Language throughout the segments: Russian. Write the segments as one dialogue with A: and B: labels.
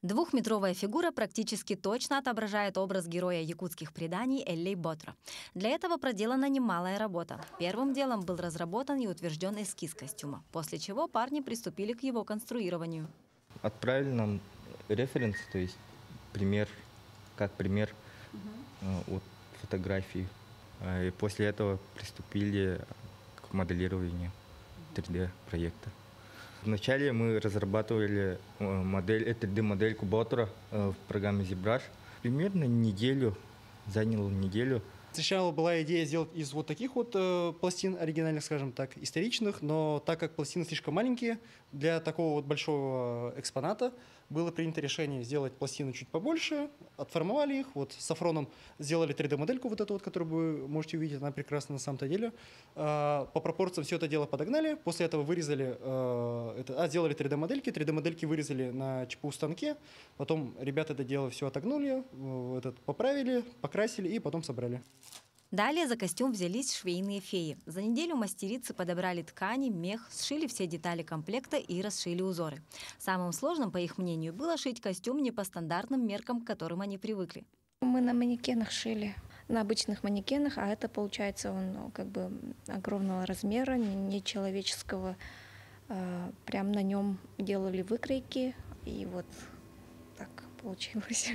A: Двухметровая фигура практически точно отображает образ героя якутских преданий Эллей Ботра. Для этого проделана немалая работа. Первым делом был разработан и утвержден эскиз костюма, после чего парни приступили к его конструированию.
B: Отправили нам референс, то есть пример от фотографии. И после этого приступили к моделированию 3D-проекта. Вначале мы разрабатывали 3D-модельку Ботра в программе ZBrush. Примерно заняло неделю.
C: Сначала была идея сделать из вот таких вот пластин оригинальных, скажем так, историчных, но так как пластины слишком маленькие для такого вот большого экспоната, было принято решение сделать пластины чуть побольше, отформовали их, вот с Сафроном сделали 3D-модельку вот эту вот, которую вы можете увидеть, она прекрасна на самом-то деле. По пропорциям все это дело подогнали, после этого вырезали, сделали 3D-модельки, 3D-модельки вырезали на ЧПУ-станке, потом ребята это дело все отогнули, поправили, покрасили и потом собрали.
A: Далее за костюм взялись швейные феи. За неделю мастерицы подобрали ткани, мех, сшили все детали комплекта и расшили узоры. Самым сложным, по их мнению, было шить костюм не по стандартным меркам, к которым они привыкли.
D: Мы на манекенах шили, на обычных манекенах, а это, получается, он как бы огромного размера, нечеловеческого. Прям на нем делали выкройки, и вот так получилось.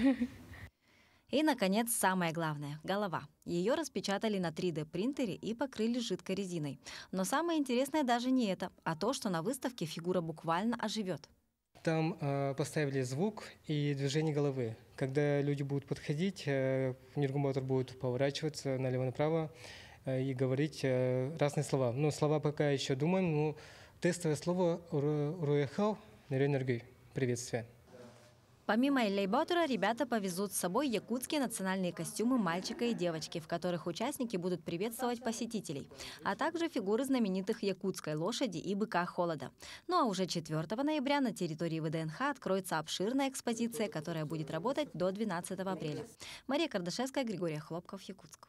A: И, наконец, самое главное – голова. Ее распечатали на 3D-принтере и покрыли жидкой резиной. Но самое интересное даже не это, а то, что на выставке фигура буквально оживет.
E: Там поставили звук и движение головы. Когда люди будут подходить, энергомотор будет поворачиваться налево-направо и говорить разные слова. Но слова пока еще думаем. Но тестовое слово «руехал» «неренергей» – приветствие.
A: Помимо Эллей Ботра, ребята повезут с собой якутские национальные костюмы мальчика и девочки, в которых участники будут приветствовать посетителей, а также фигуры знаменитых якутской лошади и быка холода. Ну а уже 4 ноября на территории ВДНХ откроется обширная экспозиция, которая будет работать до 12 апреля. Мария Кардашевская, Григорий Хлопков, Якутск.